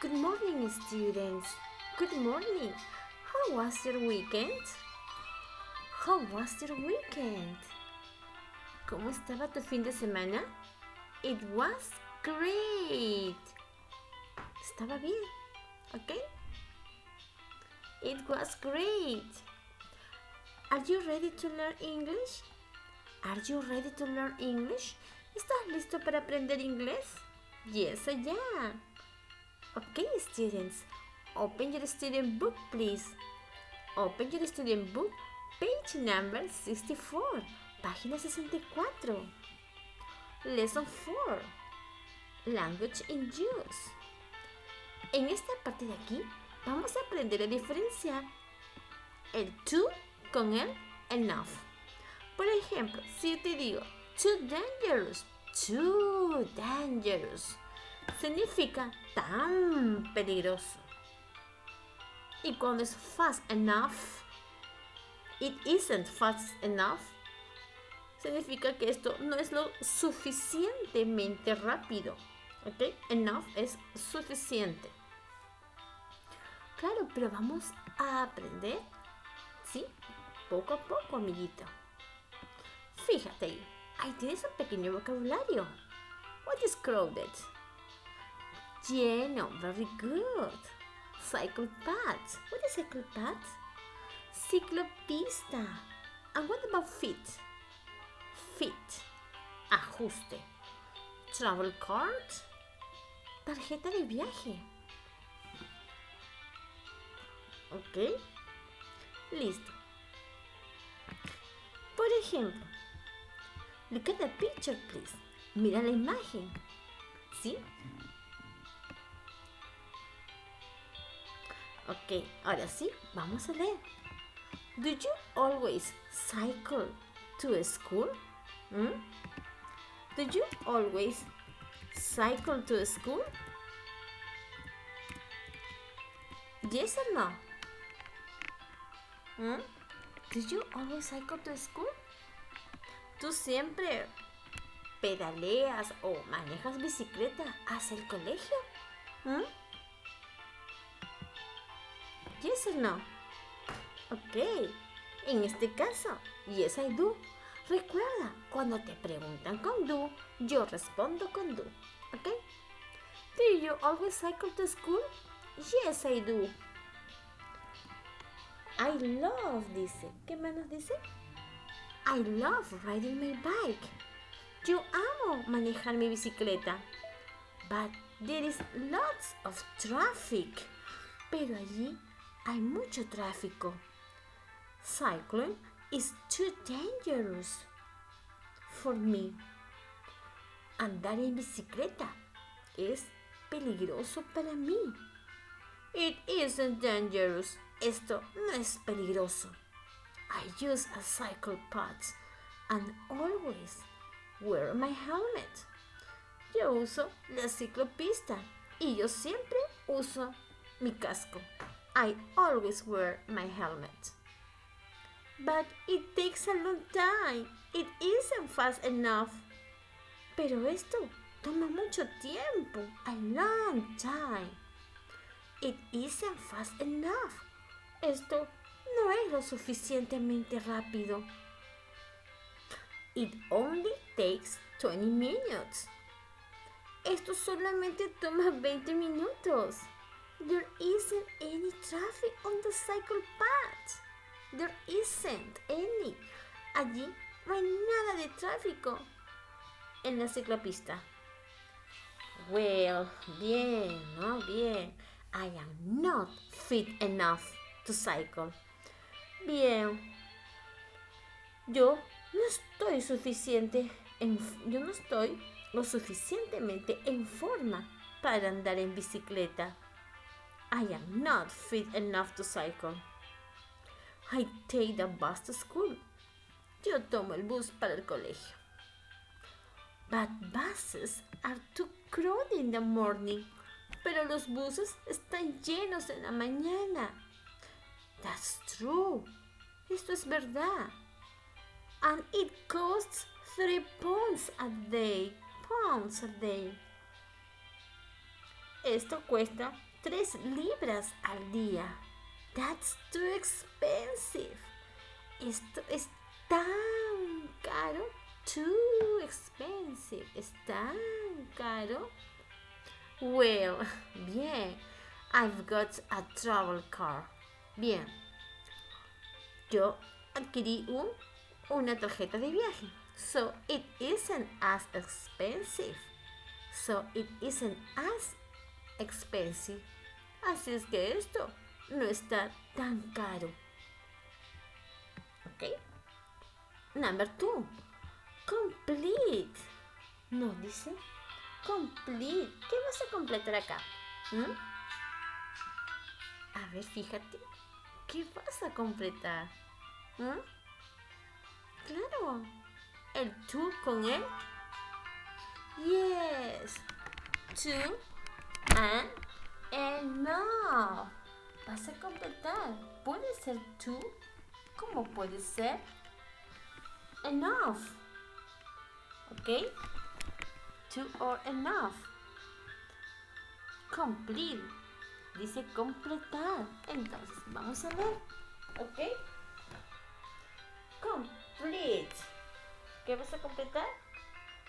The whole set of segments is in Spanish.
Good morning, students. Good morning. How was your weekend? How was your weekend? ¿Cómo estaba tu fin de semana? It was great. Estaba bien, ¿ok? It was great. Are you ready to learn English? Are you ready to learn English? ¿Estás listo para aprender inglés? Yes, I am. Okay, students, open your student book, please. Open your student book, page number 64, página 64. Lesson 4, Language in Use. En esta parte de aquí vamos a aprender a diferenciar el to con el enough. Por ejemplo, si te digo too dangerous, significa tan peligroso. Y cuando es fast enough, it isn't fast enough, significa que esto no es lo suficientemente rápido. ¿Ok? Enough es suficiente. Claro, pero vamos a aprender, ¿sí? Poco a poco, amiguito. Fíjate ahí tienes un pequeño vocabulario. What is crowded? Lleno, very good. Cycle path. What is cycle path? Ciclopista. And what about fit? Fit. Ajuste. Travel card. Tarjeta de viaje. ¿Ok? Listo. Por ejemplo, look at the picture, please. Mira la imagen. ¿Sí? Ok, ahora sí, vamos a leer. Do you always cycle to school? Do you always cycle to school? Yes or no? Do you always cycle to school? ¿Tú siempre pedaleas o manejas bicicleta hacia el colegio? Yes or no? Ok, en este caso, yes I do. Recuerda, cuando te preguntan con do, yo respondo con do. Ok? Do you always cycle to school? Yes I do. I love, dice. ¿Qué más nos dice? I love riding my bike. Yo amo manejar mi bicicleta. But there is lots of traffic. Pero allí hay mucho tráfico. Cycling is too dangerous for me. Andar en bicicleta es peligroso para mí. It isn't dangerous. Esto no es peligroso. I use a cycle path and always wear my helmet. Yo uso la ciclopista y yo siempre uso mi casco. I always wear my helmet. But it takes a long time. It isn't fast enough. Pero esto toma mucho tiempo. A long time. It isn't fast enough. Esto no es lo suficientemente rápido. It only takes 20 minutes. Esto solamente toma 20 minutos. There isn't any traffic on the cycle path. There isn't any. Allí no hay nada de tráfico en la ciclopista. Well, bien, ¿no? Bien. I am not fit enough to cycle. Bien. Yo no estoy lo suficientemente en forma para andar en bicicleta. I am not fit enough to cycle. I take the bus to school. Yo tomo el bus para el colegio. But buses are too crowded in the morning. Pero los buses están llenos en la mañana. That's true. Esto es verdad. And it costs 3 pounds a day. Esto cuesta 3 libras al día. That's too expensive. Esto es tan caro. Too expensive. Es tan caro. Well, bien. I've got a travel car. Bien. Yo adquirí una tarjeta de viaje. So it isn't as expensive. So it isn't as expensive. Así es que esto no está tan caro. ¿Ok? Number 2. Complete. Nos dice complete. ¿Qué vas a completar acá? A ver, fíjate. ¿Qué vas a completar? Claro. El to con el yes. To and enough. Vas a completar. Puede ser to como puede ser enough. ¿Ok? To or enough. Complete. Dice completar. Entonces, vamos a ver. ¿Ok? Complete. ¿Qué vas a completar?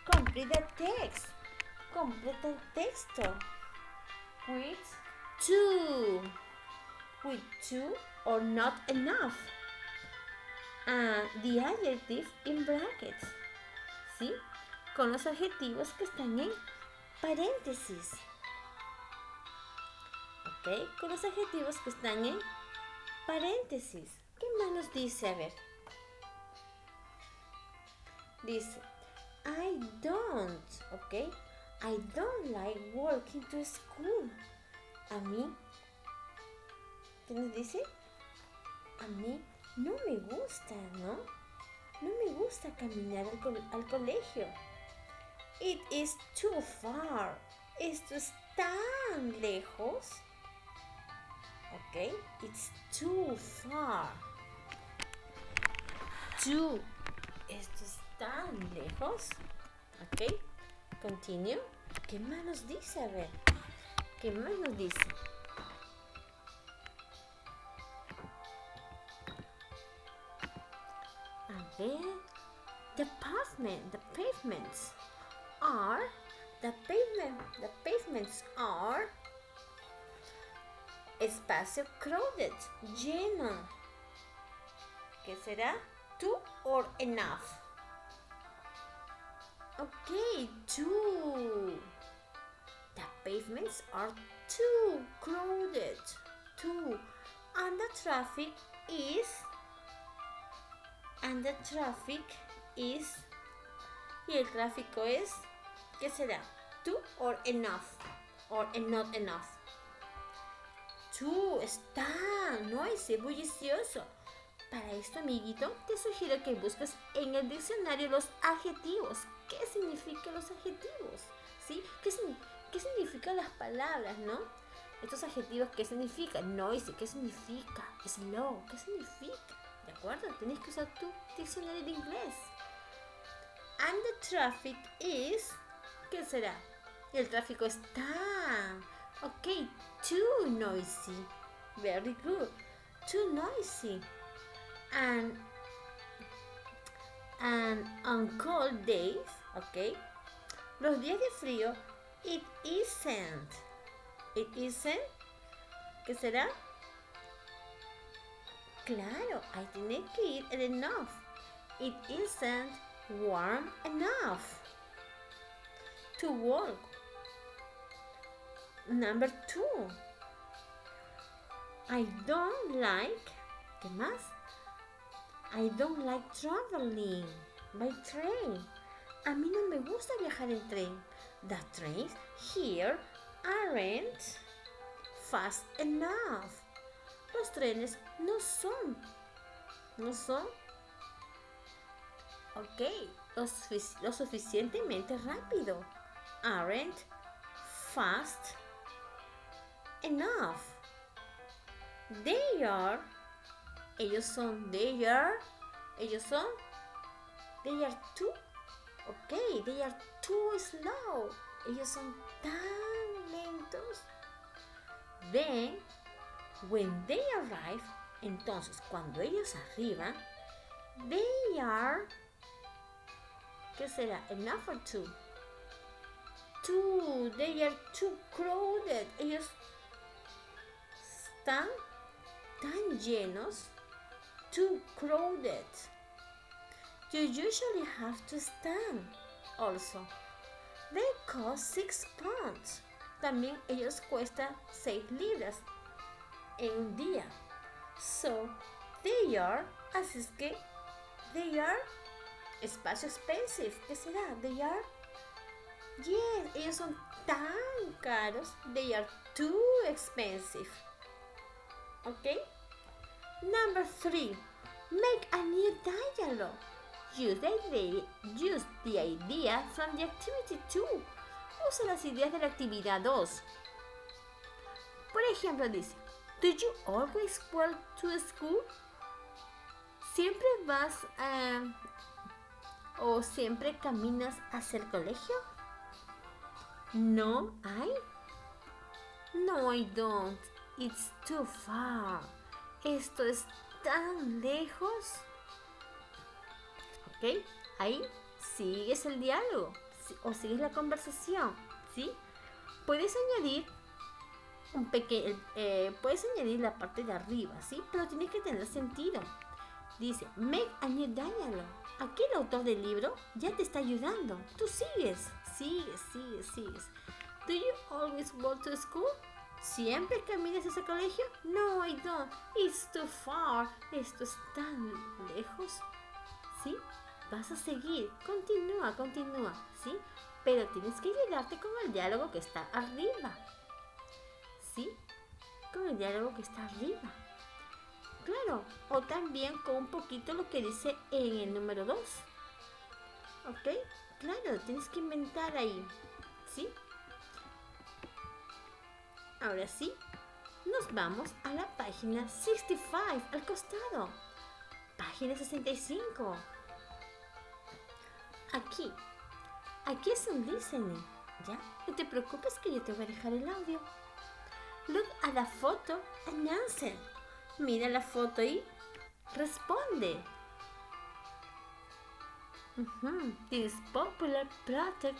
Complete the text. Completa el texto. With to. With to or not enough. And the adjective in brackets. ¿Sí? Con los adjetivos que están en paréntesis. ¿Ok? Con los adjetivos que están en paréntesis. ¿Qué más nos dice? A ver. Dice, I don't, ¿ok? I don't like walking to school. A mí, ¿qué nos dice? A mí no me gusta, ¿no? No me gusta caminar al colegio. It is too far. Esto es tan lejos. ¿Ok? It's too far. Esto es tan lejos. ¿Ok? Continue. ¿Qué más nos dice? A ver. ¿Qué más nos dice? A ver. The pavements are espacio crowded, lleno. ¿Qué será? Too or enough? Okay, too. The pavements are too crowded. Too. And the traffic is. Y el tráfico es. ¿Qué será? Too or enough? Or not enough? Too. Está noisy, bullicioso. Para esto, amiguito, te sugiero que busques en el diccionario los adjetivos. ¿Qué significan los adjetivos? ¿Sí? ¿Qué significan las palabras, no? Estos adjetivos, ¿qué significan? Noisy, ¿qué significa? Slow, ¿qué significa? ¿De acuerdo? Tienes que usar tu diccionario de inglés. And the traffic is... ¿Qué será? El tráfico está... Ok, too noisy. Very good. Too noisy. And on cold days, ok, los días de frío, it isn't, ¿qué será? Claro, ahí tiene que ir el enough. It isn't warm enough to walk. Number 2. I don't like, ¿qué más? I don't like traveling by train. A mí no me gusta viajar en tren. The trains here aren't fast enough. Los trenes no son, ok, lo suficientemente rápido. Aren't fast enough. They are too, ok, they are too slow. Ellos son tan lentos. Then, when they arrive, entonces cuando ellos arriban, they are, ¿qué será? Enough or two? They are too crowded. Ellos están tan llenos. Too crowded. You usually have to stand. Also, they cost 6 pounds. También ellos cuestan 6 libras en un día. So, they are, así es que, they are espacio expensive. ¿Qué será? They are, yes, ellos son tan caros. They are too expensive. ¿Ok? Number 3. Make a new dialogue. Use the idea from the activity 2. Usa las ideas de la actividad 2. Por ejemplo, dice, do you always walk to school? ¿Siempre vas o siempre caminas hacia el colegio? No, No, I don't. It's too far. Esto es tan lejos. ¿Ok? Ahí sigues el diálogo o sigues la conversación, ¿sí? Puedes añadir puedes añadir la parte de arriba, ¿sí? Pero tiene que tener sentido. Dice, make a new dialogue. Aquí el autor del libro ya te está ayudando. Tú sigues. Do you always walk to school? ¿Siempre caminas a ese colegio? No, I don't. It's too far. Esto es tan lejos. ¿Sí? Vas a seguir. Continúa, ¿sí? Pero tienes que ayudarte con el diálogo que está arriba. ¿Sí? Con el diálogo que está arriba. Claro. O también con un poquito lo que dice en el número 2. ¿Ok? Claro, tienes que inventar ahí. ¿Sí? Ahora sí, nos vamos a la página 65, al costado. Página 65. Aquí es un listening, ¿ya? No te preocupes que yo te voy a dejar el audio. Look at the photo and answer. Mira la foto y responde. This popular protect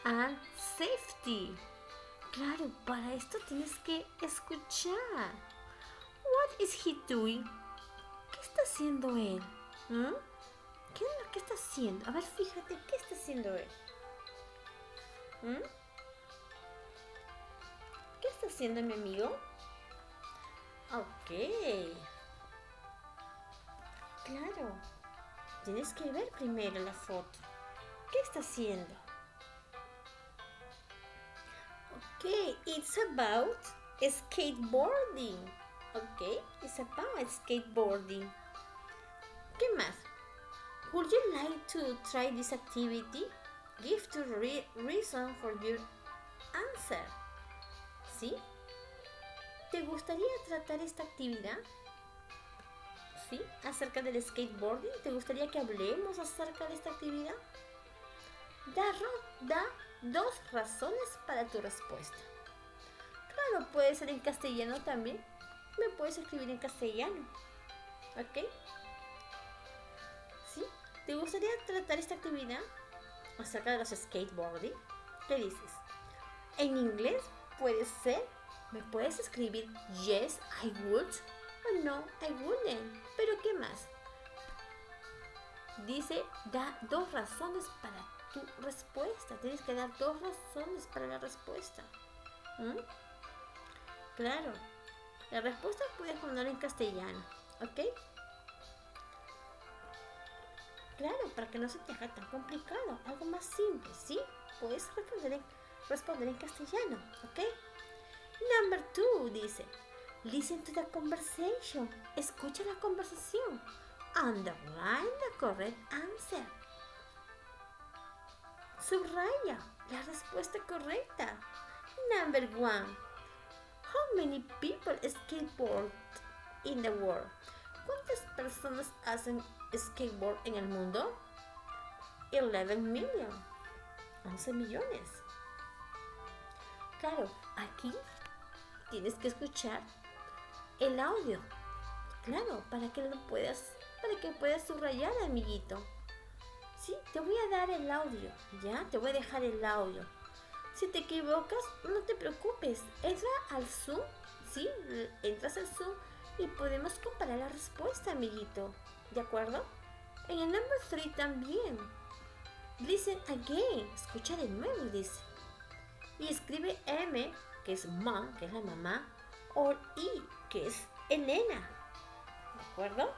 and safety. Claro, para esto tienes que escuchar. What is he doing? ¿Qué está haciendo él? ¿Qué es lo que está haciendo? A ver, fíjate, ¿qué está haciendo él? ¿Qué está haciendo mi amigo? Ok. Claro. Tienes que ver primero la foto. ¿Qué está haciendo? Okay, it's about skateboarding. Okay, it's about skateboarding. ¿Qué más? Would you like to try this activity? Give two reasons for your answer. ¿Sí? ¿Te gustaría tratar esta actividad? ¿Sí? Acerca del skateboarding. ¿Te gustaría que hablemos acerca de esta actividad? Da 2 razones para tu respuesta. Claro, puede ser en castellano también. Me puedes escribir en castellano. ¿Ok? ¿Sí? ¿Te gustaría tratar esta actividad acerca de los skateboarding? ¿Qué dices? En inglés puede ser, me puedes escribir yes, I would o no, I wouldn't. Pero ¿qué más? Dice, da 2 razones para tu respuesta. Tienes que dar 2 razones para la respuesta. Claro. La respuesta puedes poner en castellano. ¿Ok? Claro, para que no se te haga tan complicado. Algo más simple, ¿sí? Puedes responder en castellano. ¿Ok? Number 2 dice, listen to the conversation. Escucha la conversación. Underline the correct answer. Subraya la respuesta correcta. Number 1. How many people skateboard in the world? ¿Cuántas personas hacen skateboard en el mundo? 11 million. 11 millones. Claro, aquí tienes que escuchar el audio. Claro, para que puedas subrayar, amiguito. Sí, te voy a dar el audio, ¿ya? Te voy a dejar el audio. Si te equivocas, no te preocupes. Entra al Zoom, ¿sí? Entras al Zoom y podemos comparar la respuesta, amiguito. ¿De acuerdo? En el number 3 también. Listen again. Escucha de nuevo, dice. Y escribe M, que es mom, que es la mamá, o I, que es Elena. ¿De acuerdo?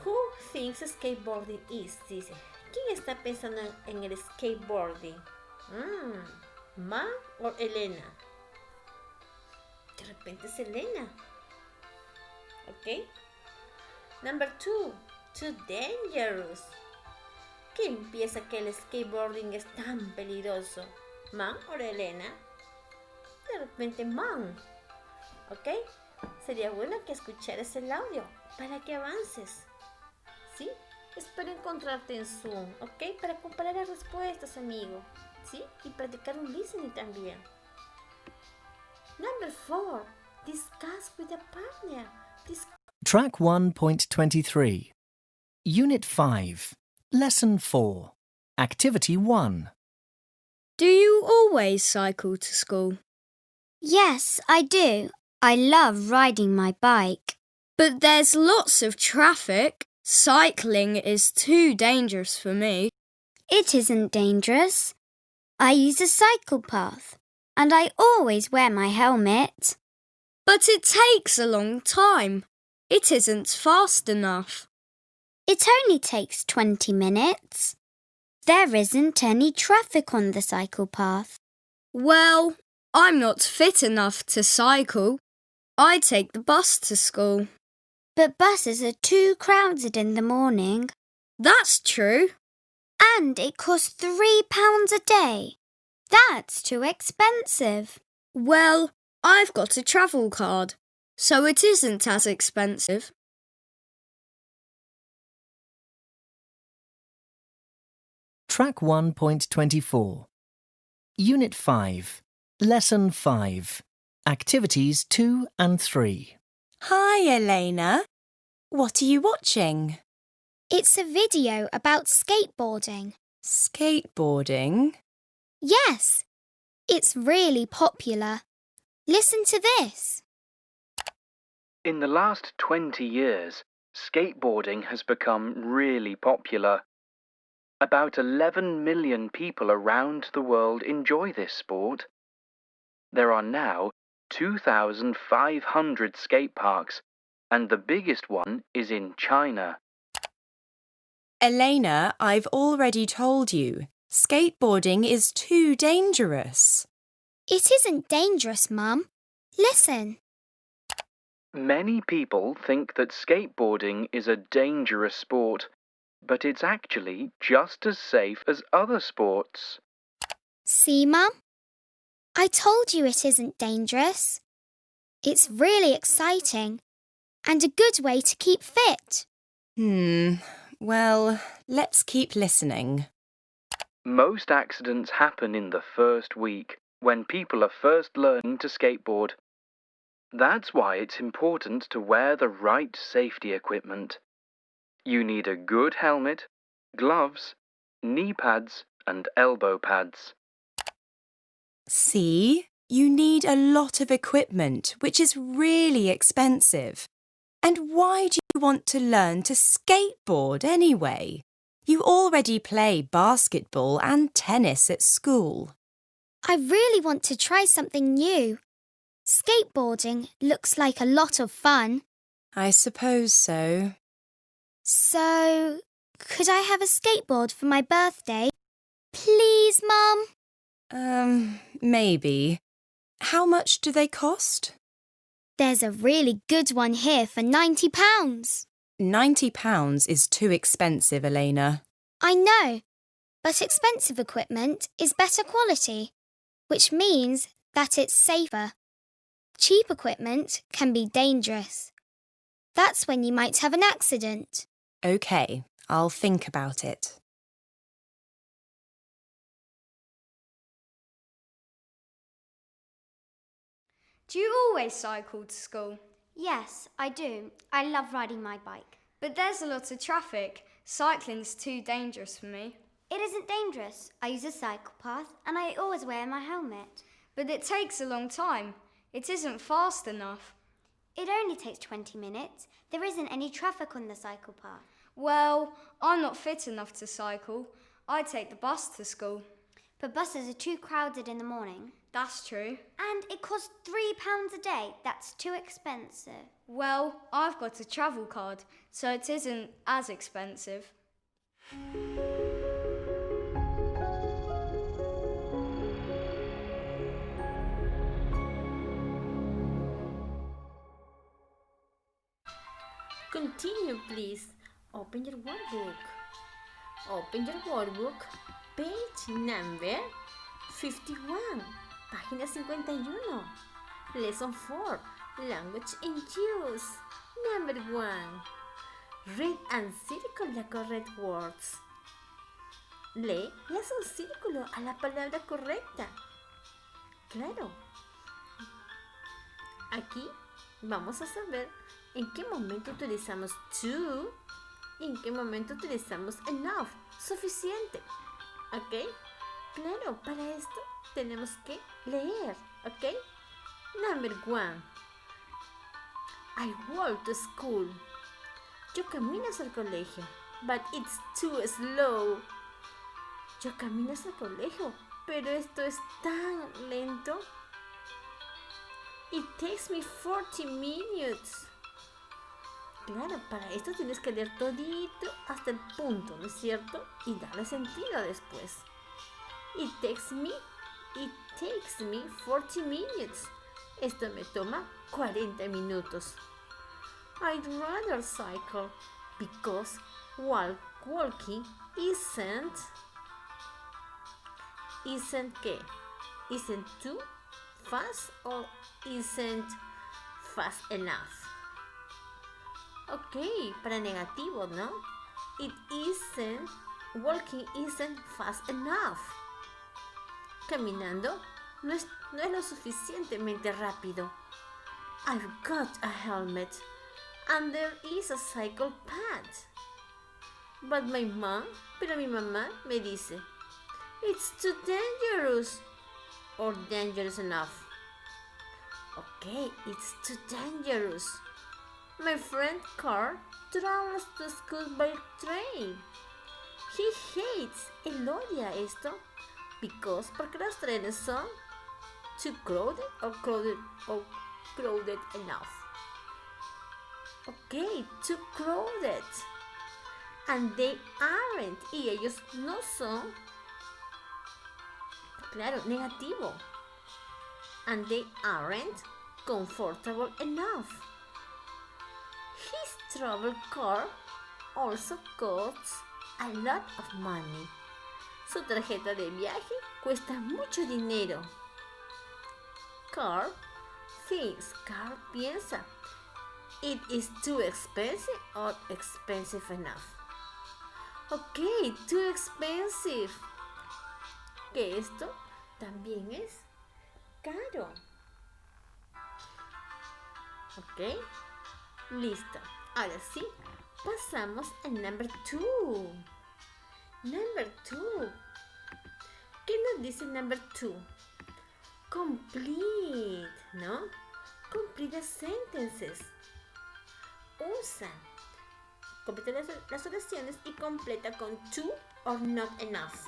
Who thinks skateboarding is? Dice. ¿Quién está pensando en el skateboarding? ¿Ma o Elena? De repente es Elena. ¿Ok? Number 2. Too dangerous. ¿Quién piensa que el skateboarding es tan peligroso? ¿Man o Elena? De repente Man. ¿Ok? Sería bueno que escucharas el audio para que avances. ¿Sí? Espero encontrarte en Zoom, ¿ok? Para comparar las respuestas, amigo. ¿Sí? Y practicar un listening también. Number 4. Discuss with a partner. Track 1.23. Unit 5. Lesson 4. Activity 1. Do you always cycle to school? Yes, I do. I love riding my bike. But there's lots of traffic. Cycling is too dangerous for me. It isn't dangerous. I use a cycle path and I always wear my helmet. But it takes a long time. It isn't fast enough. It only takes 20 minutes. There isn't any traffic on the cycle path. Well, I'm not fit enough to cycle. I take the bus to school. But buses are too crowded in the morning. That's true. And it costs £3 a day. That's too expensive. Well, I've got a travel card, so it isn't as expensive. Track 1.24. Unit 5. Lesson 5. Activities 2 and 3. Hi, Elena. What are you watching? It's a video about skateboarding. Skateboarding? Yes, it's really popular. Listen to this. In the last 20 years, skateboarding has become really popular. About 11 million people around the world enjoy this sport. There are now 2,500 skate parks, and the biggest one is in China. Elena, I've already told you, skateboarding is too dangerous. It isn't dangerous, Mum. Listen. Many people think that skateboarding is a dangerous sport, but it's actually just as safe as other sports. See, Mum? I told you it isn't dangerous. It's really exciting and a good way to keep fit. Well, let's keep listening. Most accidents happen in the first week, when people are first learning to skateboard. That's why it's important to wear the right safety equipment. You need a good helmet, gloves, knee pads, and elbow pads. See, you need a lot of equipment, which is really expensive. And why do you want to learn to skateboard anyway? You already play basketball and tennis at school. I really want to try something new. Skateboarding looks like a lot of fun. I suppose so. So, could I have a skateboard for my birthday? Please, Mum? Maybe. How much do they cost? There's a really good one here for £90. £90 is too expensive, Elena. I know, but expensive equipment is better quality, which means that it's safer. Cheap equipment can be dangerous. That's when you might have an accident. OK, I'll think about it. Do you always cycle to school? Yes, I do. I love riding my bike. But there's a lot of traffic. Cycling's too dangerous for me. It isn't dangerous. I use a cycle path and I always wear my helmet. But it takes a long time. It isn't fast enough. It only takes 20 minutes. There isn't any traffic on the cycle path. Well, I'm not fit enough to cycle. I take the bus to school. But buses are too crowded in the morning. That's true. And it costs £3 a day. That's too expensive. Well, I've got a travel card, so it isn't as expensive. Continue, please. Open your workbook. Open your workbook. Page number 51. Página 51. Lesson 4. Language in use. Number 1. Read and circle the correct words. Lee y haz un círculo a la palabra correcta. Claro. Aquí vamos a saber en qué momento utilizamos to y en qué momento utilizamos enough, suficiente. ¿Ok? Claro, para esto tenemos que leer. ¿Ok? Number 1. I walk to school. Yo camino hacia el colegio, but it's too slow. Yo camino hacia el colegio, pero esto es tan lento. It takes me 40 minutes. Claro, para esto tienes que leer todito hasta el punto, ¿no es cierto? Y darle sentido después. It takes me 40 minutes. Esto me toma 40 minutos. I'd rather cycle because walking isn't ¿qué? Isn't too fast or isn't fast enough. Ok, para negativo, ¿no? Walking isn't fast enough. Caminando no es lo suficientemente rápido. I've got a helmet and there is a cycle path. But pero mi mamá me dice, it's too dangerous or dangerous enough. Okay, it's too dangerous. My friend Carl travels to school by train. He hates, él odia esto, porque los trenes son too crowded or crowded enough. Okay, too crowded. And they aren't, y ellos no son, claro, negativo. And they aren't comfortable enough. His travel car also costs a lot of money. Su tarjeta de viaje cuesta mucho dinero. Carl piensa, it is too expensive or expensive enough. Ok, too expensive. Que esto también es caro. Ok, listo. Ahora sí, pasamos a number 2. Number 2. ¿Qué nos dice number 2? Complete, ¿no? Complete the sentences. Completa las oraciones y completa con to or not enough.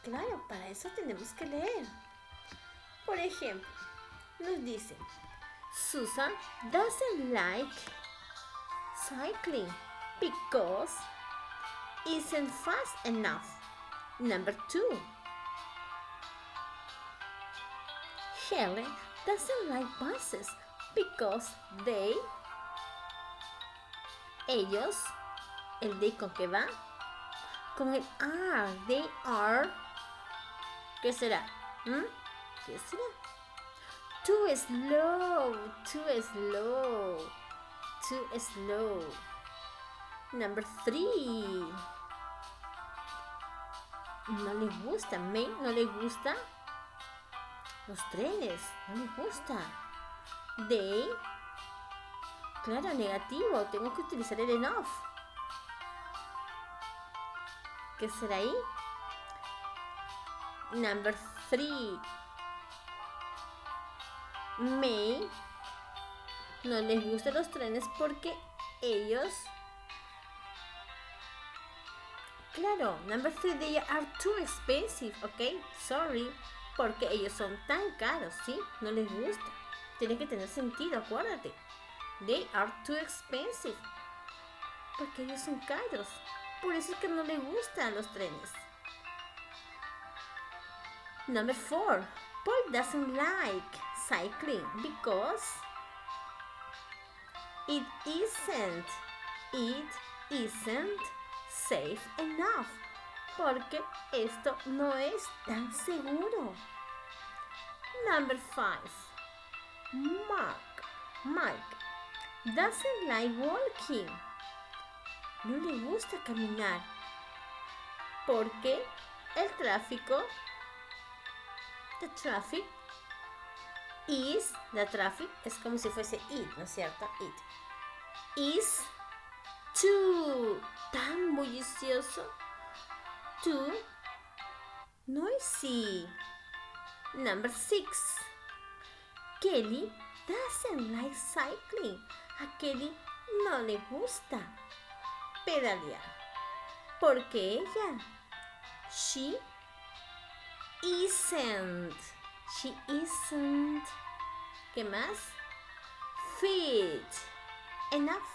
Claro, para eso tenemos que leer. Por ejemplo, nos dice, Susan doesn't like cycling because isn't fast enough. Number 2. Helen doesn't like buses because ellos, el they con qué va, con el are, they are, ¿qué será? ¿Qué será? Too slow. Number 3. No le gusta, May no le gusta Los trenes, no me gusta. They, claro, negativo, tengo que utilizar el enough. ¿Qué será ahí? Number 3. May no les gustan los trenes porque ellos... Claro, number 3, they are too expensive, ¿ok? Sorry, porque ellos son tan caros, ¿sí? No les gusta. Tiene que tener sentido, acuérdate. They are too expensive. Porque ellos son caros. Por eso es que no les gustan los trenes. Number 4. Paul doesn't like cycling because it isn't safe enough. Porque esto no es tan seguro. Number 5. Mike doesn't like walking. No le gusta caminar. Porque el tráfico, the traffic es como si fuese it, ¿no es cierto? It is too, tan bullicioso, too noisy. Number 6. Kelly doesn't like cycling. A Kelly no le gusta pedalear. Porque ella, she isn't. ¿Qué más? Fit enough.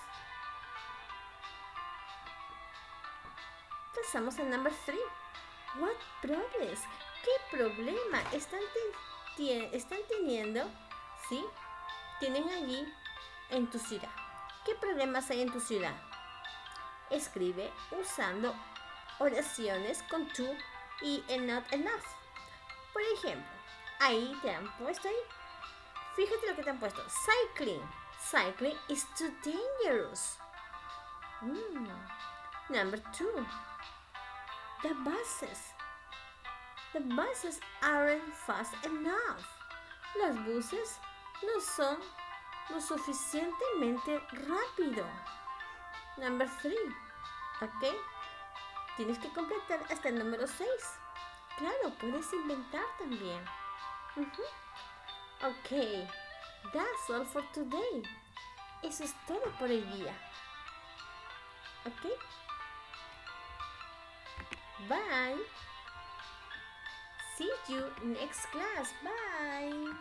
Pasamos al number 3. What problems? ¿Qué problema están teniendo? ¿Sí? Tienen allí en tu ciudad. ¿Qué problemas hay en tu ciudad? Escribe usando oraciones con to y not enough. Por ejemplo, ahí te han puesto ahí. Fíjate lo que te han puesto. Cycling is too dangerous. Number 2. The buses aren't fast enough. Los buses no son lo suficientemente rápido. Number 3. ¿Ok? Tienes que completar hasta el número 6. Claro, puedes inventar también. Ok, that's all for today. Eso es todo por el día. Ok. Bye. See you next class. Bye.